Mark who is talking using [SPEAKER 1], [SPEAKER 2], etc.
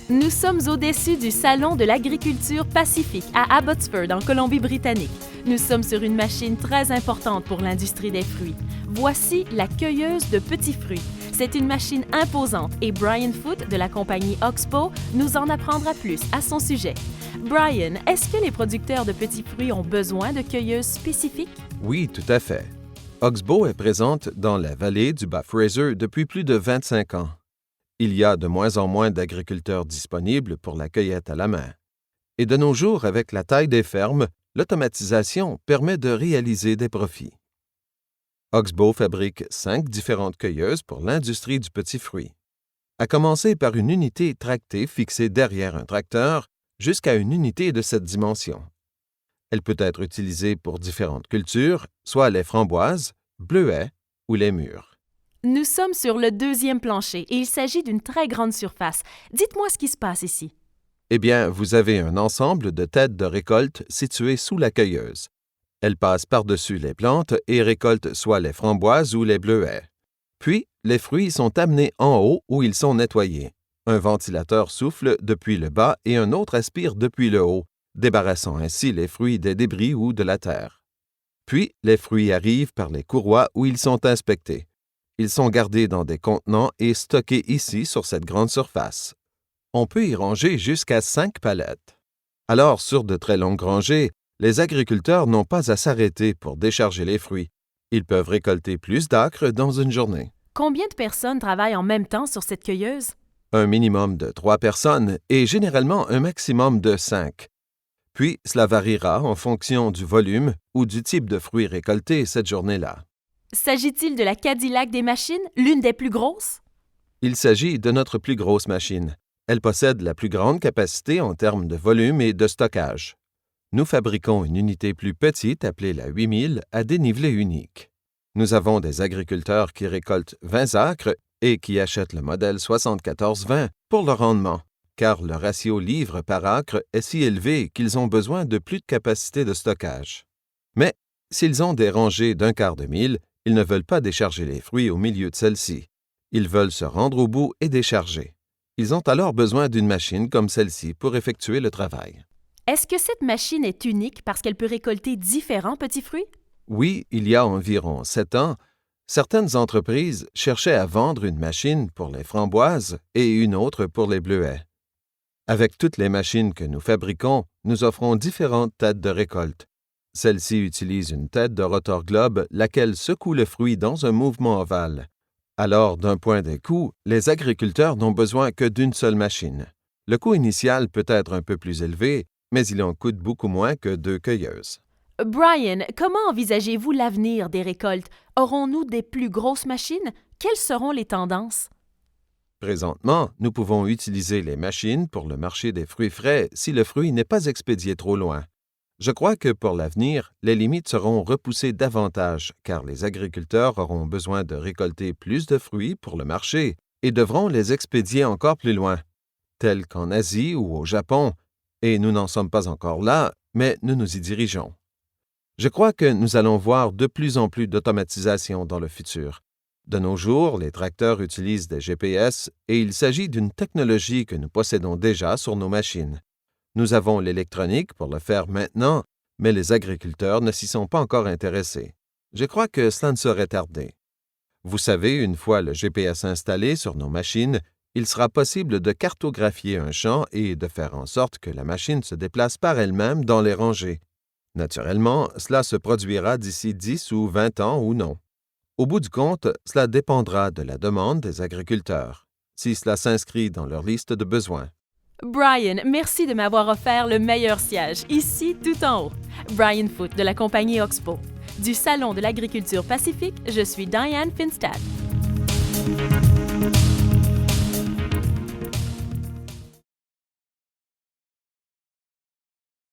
[SPEAKER 1] Nous sommes au-dessus du Salon de l'agriculture pacifique à Abbotsford, en Colombie-Britannique. Nous sommes sur une machine très importante pour l'industrie des fruits. Voici la cueilleuse de petits fruits. C'est une machine imposante et Brian Foote de la compagnie Oxbow nous en apprendra plus à son sujet. Brian, est-ce que les producteurs de petits fruits ont besoin de cueilleuses spécifiques?
[SPEAKER 2] Oui, tout à fait. Oxbow est présente dans la vallée du Bas-Fraser depuis plus de 25 ans. Il y a de moins en moins d'agriculteurs disponibles pour la cueillette à la main. Et de nos jours, avec la taille des fermes, l'automatisation permet de réaliser des profits. Oxbow fabrique 5 différentes cueilleuses pour l'industrie du petit fruit. À commencer par une unité tractée fixée derrière un tracteur jusqu'à une unité de cette dimension. Elle peut être utilisée pour différentes cultures, soit les framboises, bleuets ou les mûres.
[SPEAKER 1] Nous sommes sur le deuxième plancher et il s'agit d'une très grande surface. Dites-moi ce qui se passe ici.
[SPEAKER 2] Eh bien, vous avez un ensemble de têtes de récolte situées sous la cueilleuse. Elle passe par-dessus les plantes et récolte soit les framboises ou les bleuets. Puis, les fruits sont amenés en haut où ils sont nettoyés. Un ventilateur souffle depuis le bas et un autre aspire depuis le haut, débarrassant ainsi les fruits des débris ou de la terre. Puis, les fruits arrivent par les courroies où ils sont inspectés. Ils sont gardés dans des contenants et stockés ici sur cette grande surface. On peut y ranger jusqu'à 5 palettes. Alors, sur de très longues rangées, les agriculteurs n'ont pas à s'arrêter pour décharger les fruits. Ils peuvent récolter plus d'acres dans une journée.
[SPEAKER 1] Combien de personnes travaillent en même temps sur cette cueilleuse?
[SPEAKER 2] Un minimum de 3 personnes et généralement un maximum de 5. Puis, cela variera en fonction du volume ou du type de fruits récoltés cette journée-là.
[SPEAKER 1] S'agit-il de la Cadillac des machines, l'une des plus grosses?
[SPEAKER 2] Il s'agit de notre plus grosse machine. Elle possède la plus grande capacité en termes de volume et de stockage. Nous fabriquons une unité plus petite appelée la 8000 à dénivelé unique. Nous avons des agriculteurs qui récoltent 20 acres et qui achètent le modèle 7420 pour le rendement, car le ratio livre par acre est si élevé qu'ils ont besoin de plus de capacité de stockage. Mais s'ils ont des rangées d'un quart de mille, ils ne veulent pas décharger les fruits au milieu de celles-ci. Ils veulent se rendre au bout et décharger. Ils ont alors besoin d'une machine comme celle-ci pour effectuer le travail.
[SPEAKER 1] Est-ce que cette machine est unique parce qu'elle peut récolter différents petits fruits?
[SPEAKER 2] Oui, il y a environ 7 ans, certaines entreprises cherchaient à vendre une machine pour les framboises et une autre pour les bleuets. Avec toutes les machines que nous fabriquons, nous offrons différentes têtes de récolte. Celle-ci utilise une tête de rotor globe, laquelle secoue le fruit dans un mouvement ovale. Alors, d'un point de coût, les agriculteurs n'ont besoin que d'une seule machine. Le coût initial peut être un peu plus élevé, mais il en coûte beaucoup moins que 2 cueilleuses.
[SPEAKER 1] Brian, comment envisagez-vous l'avenir des récoltes? Aurons-nous des plus grosses machines? Quelles seront les tendances?
[SPEAKER 2] Présentement, nous pouvons utiliser les machines pour le marché des fruits frais si le fruit n'est pas expédié trop loin. Je crois que pour l'avenir, les limites seront repoussées davantage car les agriculteurs auront besoin de récolter plus de fruits pour le marché et devront les expédier encore plus loin, tels qu'en Asie ou au Japon, et nous n'en sommes pas encore là, mais nous nous y dirigeons. Je crois que nous allons voir de plus en plus d'automatisation dans le futur. De nos jours, les tracteurs utilisent des GPS et il s'agit d'une technologie que nous possédons déjà sur nos machines. Nous avons l'électronique pour le faire maintenant, mais les agriculteurs ne s'y sont pas encore intéressés. Je crois que cela ne saurait tarder. Vous savez, une fois le GPS installé sur nos machines, il sera possible de cartographier un champ et de faire en sorte que la machine se déplace par elle-même dans les rangées. Naturellement, cela se produira d'ici 10 ou 20 ans ou non. Au bout du compte, cela dépendra de la demande des agriculteurs, si cela s'inscrit dans leur liste de besoins.
[SPEAKER 1] Brian, merci de m'avoir offert le meilleur siège, ici tout en haut. Brian Foote de la compagnie Oxbow. Du Salon de l'agriculture pacifique, je suis Diane Finstad.